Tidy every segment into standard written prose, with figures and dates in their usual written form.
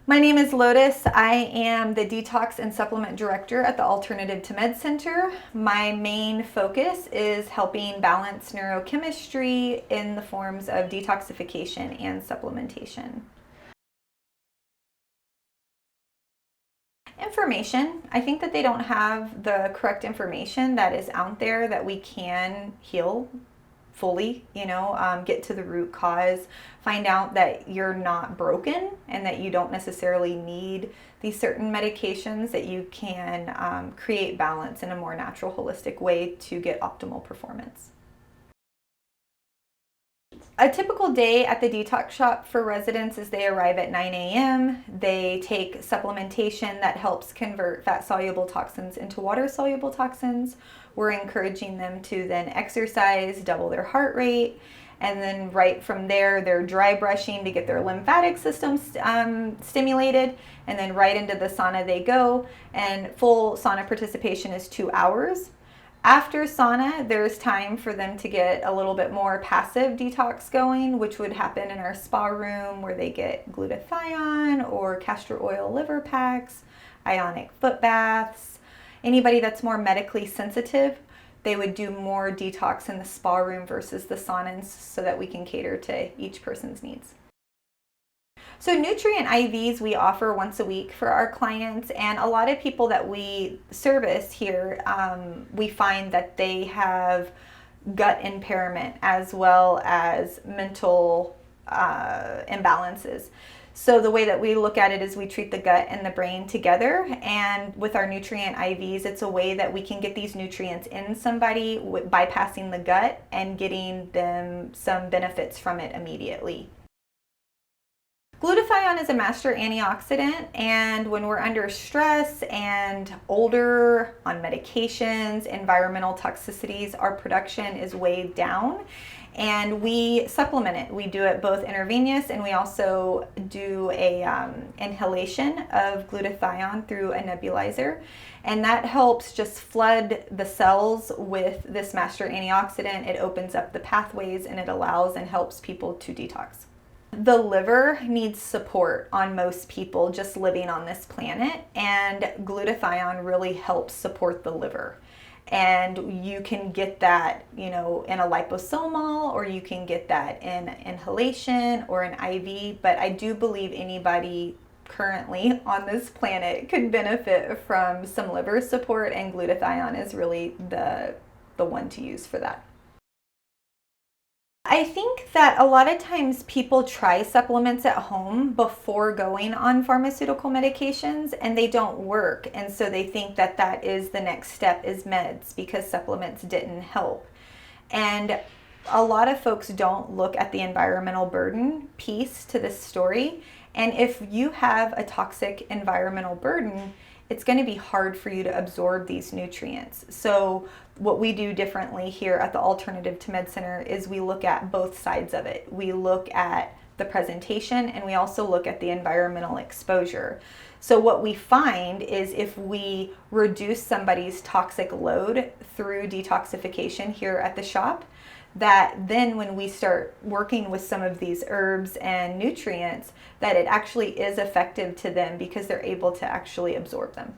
My name is Lotus. I am the Detox and Supplement Director at the Alternative to Med Center. My main focus is helping balance neurochemistry in the forms of detoxification and supplementation. Information. I think that they don't have the correct information that is out there that we can heal fully, get to the root cause, find out that you're not broken and that you don't necessarily need these certain medications, that you can create balance in a more natural, holistic way to get optimal performance. A typical day at the detox shop for residents is they arrive at 9 a.m. They take supplementation that helps convert fat-soluble toxins into water-soluble toxins. We're encouraging them to then exercise, double their heart rate, and then right from there, they're dry brushing to get their lymphatic system stimulated, and then right into the sauna they go, and full sauna participation is 2 hours. After sauna, there's time for them to get a little bit more passive detox going, which would happen in our spa room where they get glutathione or castor oil liver packs, ionic foot baths. Anybody that's more medically sensitive, they would do more detox in the spa room versus the saunas so that we can cater to each person's needs. So nutrient IVs we offer once a week for our clients, and a lot of people that we service here, we find that they have gut impairment as well as mental imbalances. So the way that we look at it is we treat the gut and the brain together, and with our nutrient IVs, it's a way that we can get these nutrients in somebody bypassing the gut and getting them some benefits from it immediately. Glutathione is a master antioxidant, and when we're under stress and older, on medications, environmental toxicities, our production is way down, and we supplement it. We do it both intravenous, and we also do a inhalation of glutathione through a nebulizer, and that helps just flood the cells with this master antioxidant. It opens up the pathways, and it allows and helps people to detox. The liver needs support on most people just living on this planet, and glutathione really helps support the liver. And you can get that, in a liposomal, or you can get that in inhalation or an IV, but I do believe anybody currently on this planet could benefit from some liver support, and glutathione is really the one to use for that. I think that a lot of times people try supplements at home before going on pharmaceutical medications, and they don't work, and so they think that that is the next step is meds because supplements didn't help. And a lot of folks don't look at the environmental burden piece to this story, and if you have a toxic environmental burden, it's going to be hard for you to absorb these nutrients. So what we do differently here at the Alternative to Med Center is we look at both sides of it. We look at the presentation, and we also look at the environmental exposure. So what we find is if we reduce somebody's toxic load through detoxification here at the shop, that then when we start working with some of these herbs and nutrients, that it actually is effective to them because they're able to actually absorb them.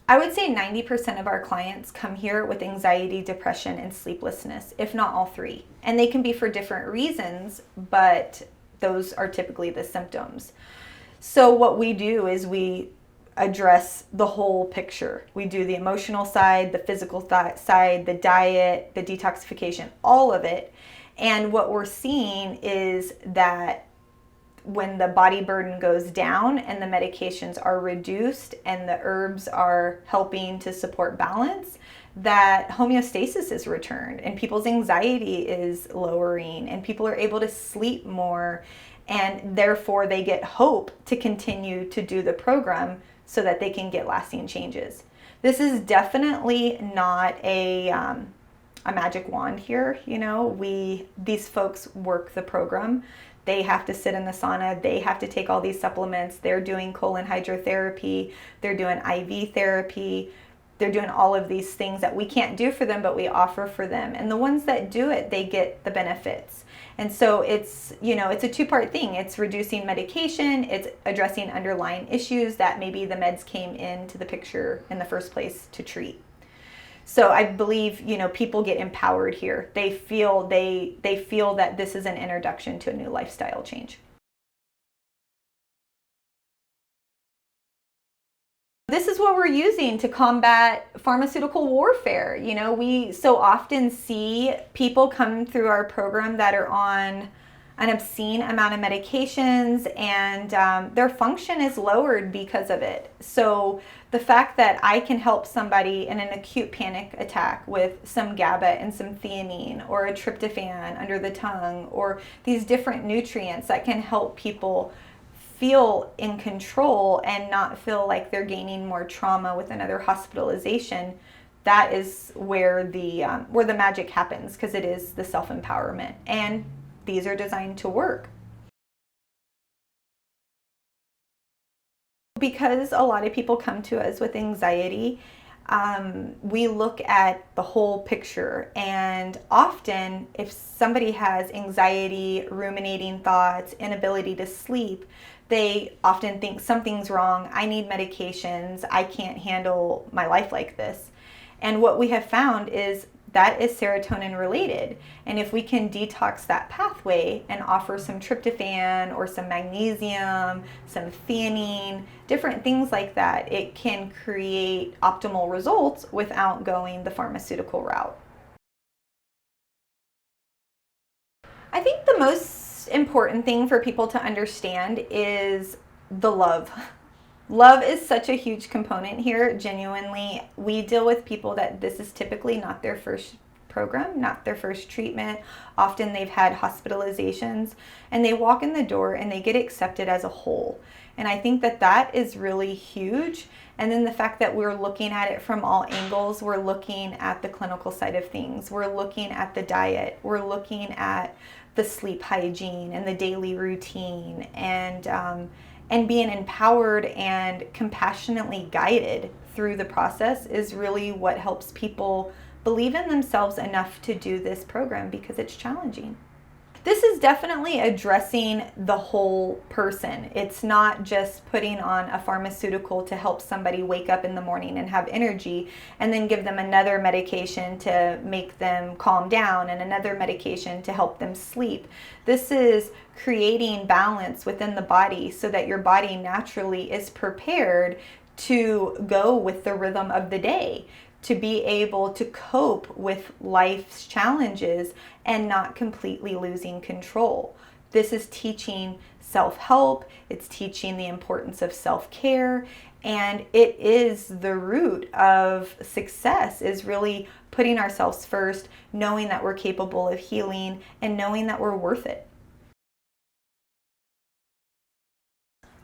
I would say 90% of our clients come here with anxiety, depression, and sleeplessness, if not all three. And they can be for different reasons, but those are typically the symptoms. So what we do is we address the whole picture. We do the emotional side, the physical side, the diet, the detoxification, all of it. And what we're seeing is that when the body burden goes down and the medications are reduced and the herbs are helping to support balance, that homeostasis is returned and people's anxiety is lowering and people are able to sleep more, and therefore they get hope to continue to do the program so that they can get lasting changes. This is definitely not a magic wand here. These folks work the program. They have to sit in the sauna. They have to take all these supplements. They're doing colon hydrotherapy. They're doing IV therapy. they're doing all of these things that we can't do for them, but we offer for them. And the ones that do it, they get the benefits. And so it's, it's a two-part thing. It's reducing medication, it's addressing underlying issues that maybe the meds came into the picture in the first place to treat. So I believe, people get empowered here. They feel that this is an introduction to a new lifestyle change. This is what we're using to combat pharmaceutical warfare. We so often see people come through our program that are on an obscene amount of medications, and their function is lowered because of it. So the fact that I can help somebody in an acute panic attack with some GABA and some theanine, or a tryptophan under the tongue, or these different nutrients that can help people feel in control and not feel like they're gaining more trauma with another hospitalization, that is where the magic happens, because it is the self-empowerment, and these are designed to work. Because a lot of people come to us with anxiety, we look at the whole picture, and often if somebody has anxiety, ruminating thoughts, inability to sleep, they often think something's wrong, I need medications, I can't handle my life like this. And what we have found is that is serotonin related. And if we can detox that pathway and offer some tryptophan or some magnesium, some theanine, different things like that, it can create optimal results without going the pharmaceutical route. I think the most important thing for people to understand is the love. Love is such a huge component here. Genuinely, we deal with people that this is typically not their first program, not their first treatment. Often they've had hospitalizations, and they walk in the door and they get accepted as a whole. And I think that that is really huge. And then the fact that we're looking at it from all angles, we're looking at the clinical side of things, we're looking at the diet, we're looking at the sleep hygiene and the daily routine, and being empowered and compassionately guided through the process is really what helps people believe in themselves enough to do this program, because it's challenging. This is definitely addressing the whole person. It's not just putting on a pharmaceutical to help somebody wake up in the morning and have energy, and then give them another medication to make them calm down, and another medication to help them sleep. This is creating balance within the body so that your body naturally is prepared to go with the rhythm of the day, to be able to cope with life's challenges and not completely losing control. This is teaching self-help, it's teaching the importance of self-care, and it is the root of success, is really putting ourselves first, knowing that we're capable of healing, and knowing that we're worth it.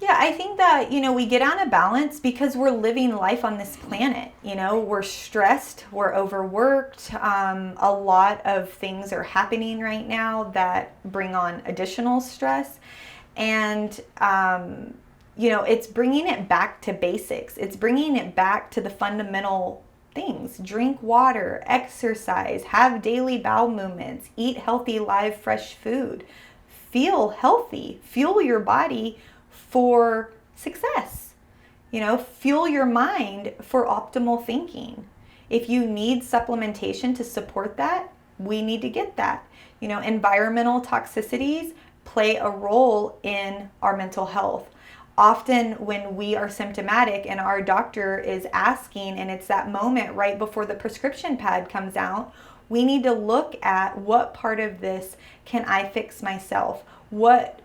Yeah, I think that, we get out of balance because we're living life on this planet. We're stressed, we're overworked. A lot of things are happening right now that bring on additional stress. And, it's bringing it back to basics. It's bringing it back to the fundamental things. Drink water, exercise, have daily bowel movements, eat healthy, live, fresh food, feel healthy, fuel your body for success. Fuel your mind for optimal thinking. If you need supplementation to support that, we need to get that. Environmental toxicities play a role in our mental health. Often when we are symptomatic and our doctor is asking, and it's that moment right before the prescription pad comes out, we need to look at what part of this can I fix myself? What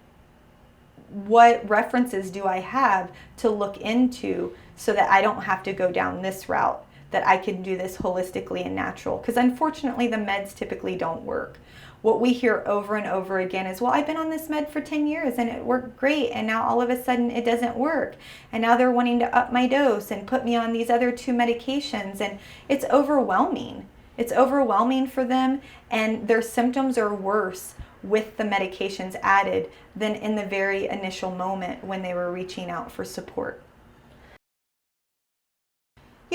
references do I have to look into so that I don't have to go down this route, that I can do this holistically and natural? Because unfortunately, the meds typically don't work. What we hear over and over again is, well, I've been on this med for 10 years and it worked great, and now all of a sudden it doesn't work. And now they're wanting to up my dose and put me on these other 2 medications, and it's overwhelming. It's overwhelming for them, and their symptoms are worse with the medications added than in the very initial moment when they were reaching out for support.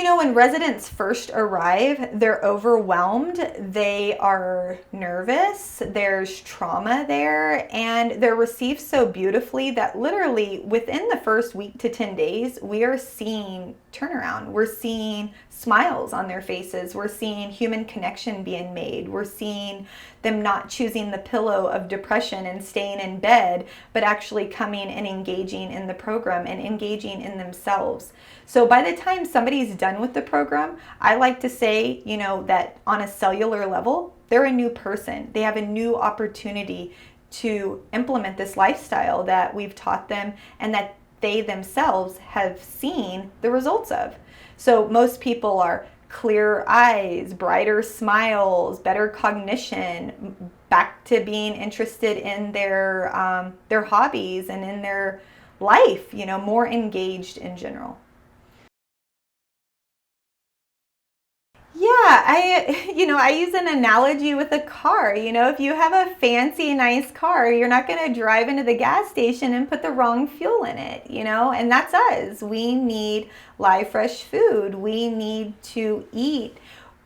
When residents first arrive, they're overwhelmed, they are nervous, there's trauma there, and they're received so beautifully that literally within the first week to 10 days, we are seeing turnaround. We're seeing smiles on their faces. We're seeing human connection being made. We're seeing them not choosing the pillow of depression and staying in bed, but actually coming and engaging in the program and engaging in themselves. So by the time somebody's done with the program, I like to say, that on a cellular level, they're a new person. They have a new opportunity to implement this lifestyle that we've taught them and that they themselves have seen the results of. So most people are clearer eyes, brighter smiles, better cognition, back to being interested in their hobbies and in their life, more engaged in general. Yeah, I use an analogy with a car. If you have a fancy, nice car, you're not going to drive into the gas station and put the wrong fuel in it, and that's us. We need live, fresh food. We need to eat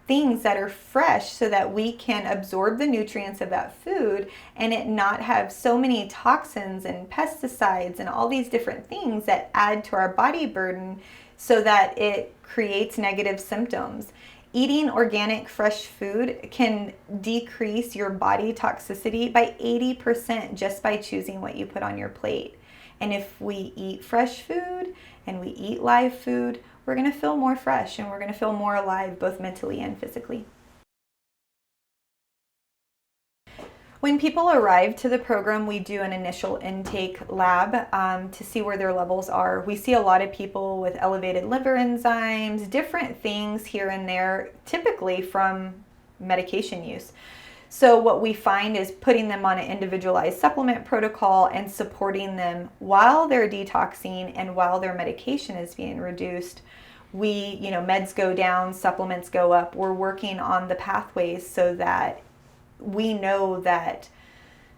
things that are fresh so that we can absorb the nutrients of that food and it not have so many toxins and pesticides and all these different things that add to our body burden so that it creates negative symptoms. Eating organic fresh food can decrease your body toxicity by 80% just by choosing what you put on your plate. And if we eat fresh food and we eat live food, we're going to feel more fresh and we're going to feel more alive, both mentally and physically. When people arrive to the program, we do an initial intake lab to see where their levels are. We see a lot of people with elevated liver enzymes, different things here and there, typically from medication use. So what we find is putting them on an individualized supplement protocol and supporting them while they're detoxing and while their medication is being reduced. Meds go down, supplements go up. We're working on the pathways so that we know that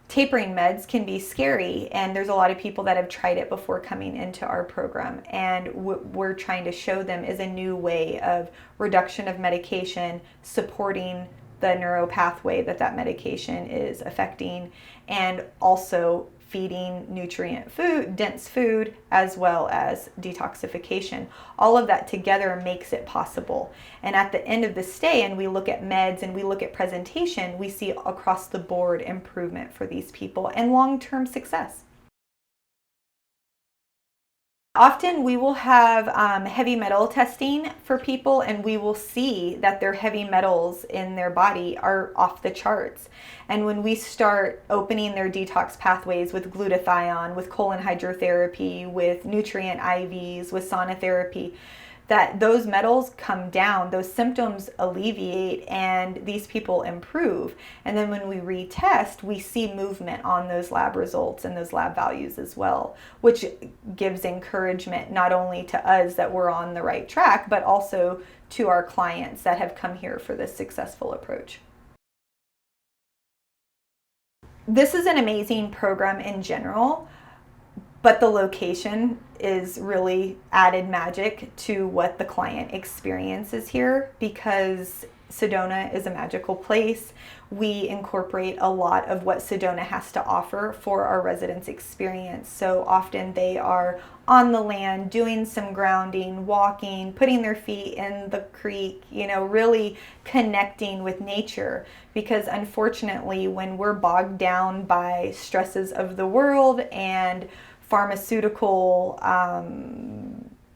tapering meds can be scary, and there's a lot of people that have tried it before coming into our program, and what we're trying to show them is a new way of reduction of medication, supporting the neuropathway that medication is affecting, and also feeding nutrient food, dense food, as well as detoxification. All of that together makes it possible. And at the end of the stay, and we look at meds and we look at presentation, we see across the board improvement for these people and long-term success. Often we will have heavy metal testing for people, and we will see that their heavy metals in their body are off the charts. And when we start opening their detox pathways with glutathione, with colon hydrotherapy, with nutrient IVs, with sauna therapy, that those metals come down, those symptoms alleviate, and these people improve. And then when we retest, we see movement on those lab results and those lab values as well, which gives encouragement not only to us that we're on the right track, but also to our clients that have come here for this successful approach. This is an amazing program in general, but the location is really added magic to what the client experiences here, because Sedona is a magical place. We incorporate a lot of what Sedona has to offer for our residents' experience. So often they are on the land doing some grounding, walking, putting their feet in the creek, really connecting with nature. Because unfortunately, when we're bogged down by stresses of the world and pharmaceutical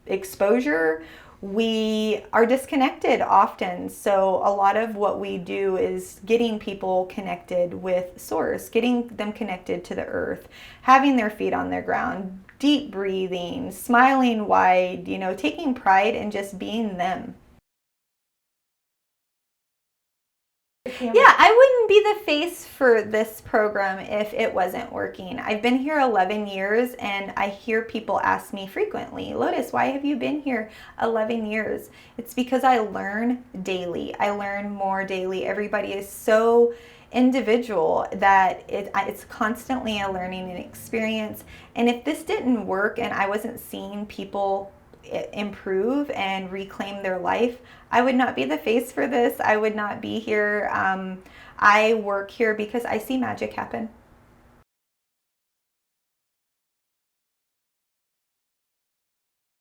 exposure, we are disconnected often. So a lot of what we do is getting people connected with source, getting them connected to the earth, having their feet on the ground, deep breathing, smiling wide, taking pride in just being them. Yeah, I wouldn't be the face for this program if it wasn't working. I've been here 11 years, and I hear people ask me frequently, Lotus, why have you been here 11 years? It's because I learn daily. I learn more daily. Everybody is so individual that it's constantly a learning and experience. And if this didn't work and I wasn't seeing people improve and reclaim their life, I would not be the face for this. I would not be here. I work here because I see magic happen.